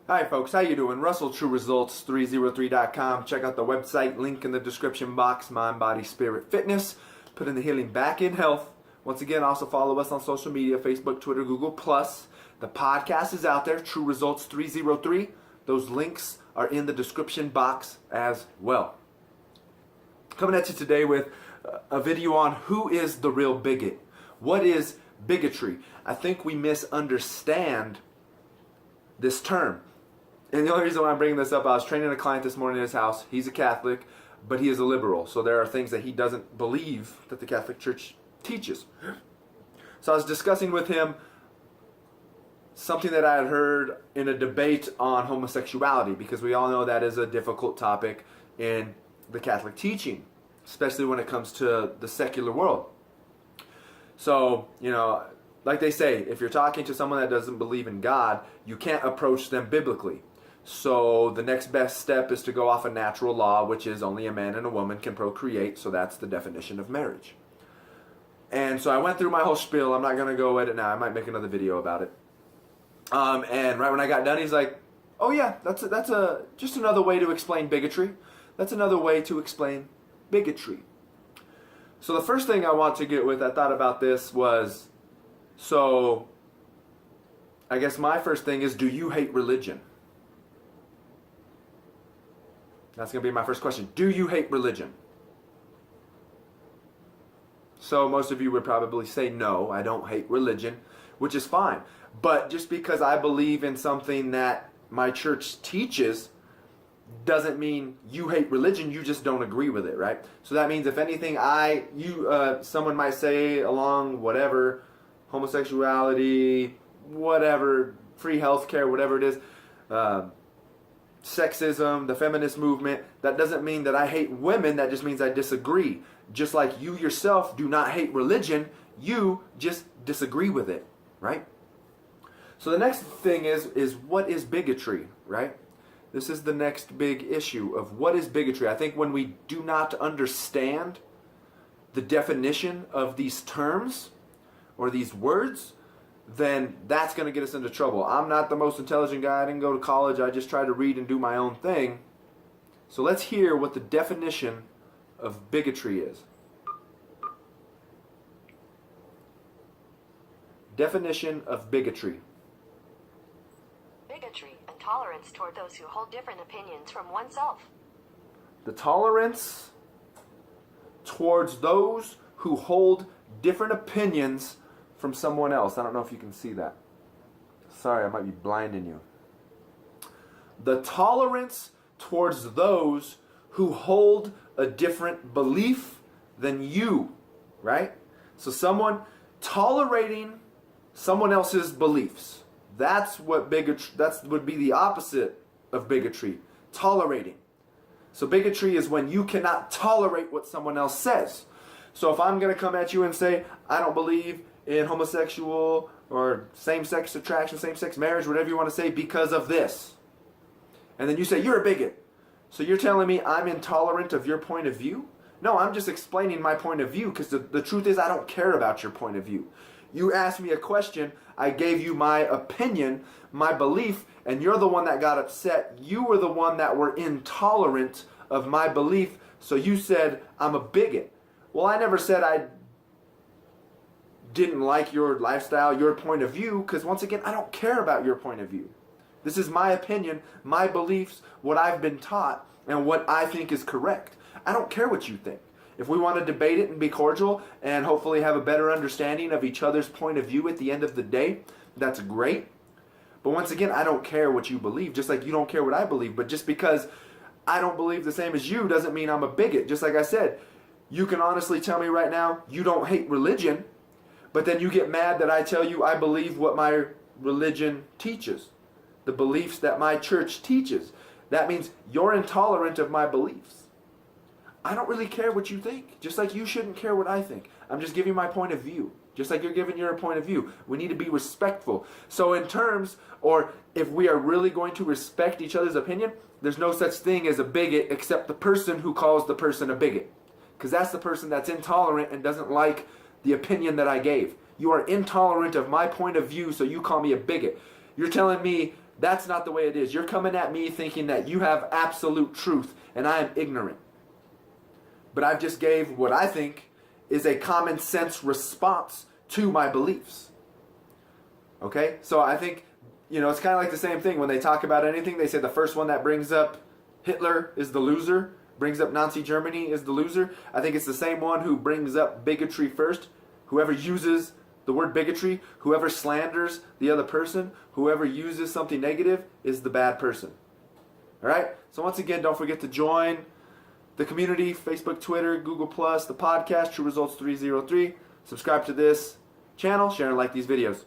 Hi folks, how you doing? Russell, TrueResults303.com. Check out the website, link in the description box, Mind, Body, Spirit, Fitness. Putting the healing back in health. Once again, also follow us on social media, Facebook, Twitter, Google+. The podcast is out there, True Results 303. Those links are in the description box as well. Coming at you today with a video on who is the real bigot. What is bigotry? I think we misunderstand this term. And the only reason why I'm bringing this up, I was training a client this morning in his house. He's a Catholic, but he is a liberal. So there are things that he doesn't believe that the Catholic Church teaches. So I was discussing with him something that I had heard in a debate on homosexuality, because we all know that is a difficult topic in the Catholic teaching, especially when it comes to the secular world. So, like they say, if you're talking to someone that doesn't believe in God, you can't approach them biblically. So the next best step is to go off a natural law, which is only a man and a woman can procreate. So that's the definition of marriage. And so I went through my whole spiel. I'm not going to go at it now. I might make another video about it. And right when I got done, he's like, "Oh yeah, that's just another way to explain bigotry. That's another way to explain bigotry." So the first thing I want to get with, I thought about this was, so I guess my first thing is, do you hate religion? That's going to be my first question. Do you hate religion? So most of you would probably say, no, I don't hate religion, which is fine. But just because I believe in something that my church teaches doesn't mean you hate religion, you just don't agree with it, right? So that means if anything, someone might say along whatever, homosexuality, whatever, free healthcare, whatever it is, sexism, the feminist movement, that doesn't mean that I hate women, that just means I disagree. Just like you yourself do not hate religion, you just disagree with it, right? So the next thing is what is bigotry, right? This is the next big issue of what is bigotry. I think when we do not understand the definition of these terms or these words, then that's going to get us into trouble. I'm not the most intelligent guy. I didn't go to college. I just try to read and do my own thing. So let's hear what the definition of bigotry is. Definition of bigotry. Bigotry, intolerance toward those who hold different opinions from oneself. The tolerance towards those who hold different opinions from someone else. I don't know if you can see that. Sorry, I might be blinding you. The tolerance towards those who hold a different belief than you, right? So someone tolerating someone else's beliefs. That's what bigotry, that would be the opposite of bigotry, tolerating. So bigotry is when you cannot tolerate what someone else says. So if I'm going to come at you and say, I don't believe in homosexual or same-sex attraction, same-sex marriage, whatever you want to say, because of this. And then you say, you're a bigot. So you're telling me I'm intolerant of your point of view? No, I'm just explaining my point of view, because the truth is I don't care about your point of view. You asked me a question, I gave you my opinion, my belief, and you're the one that got upset. You were the one that were intolerant of my belief, so you said I'm a bigot. Well, I never said I didn't like your lifestyle, your point of view, because once again, I don't care about your point of view. This is my opinion, my beliefs, what I've been taught, and what I think is correct. I don't care what you think. If we want to debate it and be cordial and hopefully have a better understanding of each other's point of view at the end of the day, that's great. But once again, I don't care what you believe, just like you don't care what I believe. But just because I don't believe the same as you doesn't mean I'm a bigot. Just like I said, you can honestly tell me right now you don't hate religion, but then you get mad that I tell you I believe what my religion teaches, the beliefs that my church teaches. That means you're intolerant of my beliefs. I don't really care what you think, just like you shouldn't care what I think. I'm just giving my point of view, just like you're giving your point of view. We need to be respectful. So in terms, or if we are really going to respect each other's opinion, there's no such thing as a bigot except the person who calls the person a bigot. Because that's the person that's intolerant and doesn't like the opinion that I gave. You are intolerant of my point of view, so you call me a bigot. You're telling me That's not the way it is. You're coming at me thinking that you have absolute truth and I am ignorant. But I've just gave what I think is a common sense response to my beliefs. Okay? So I think, it's kind of like the same thing. When they talk about anything, they say the first one that brings up Hitler is the loser, brings up Nazi Germany is the loser. I think it's the same one who brings up bigotry first. Whoever uses the word bigotry, whoever slanders the other person, whoever uses something negative is the bad person. All right? So once again, don't forget to join the community, Facebook, Twitter, Google+, the podcast, True Results 303. Subscribe to this channel, share and like these videos.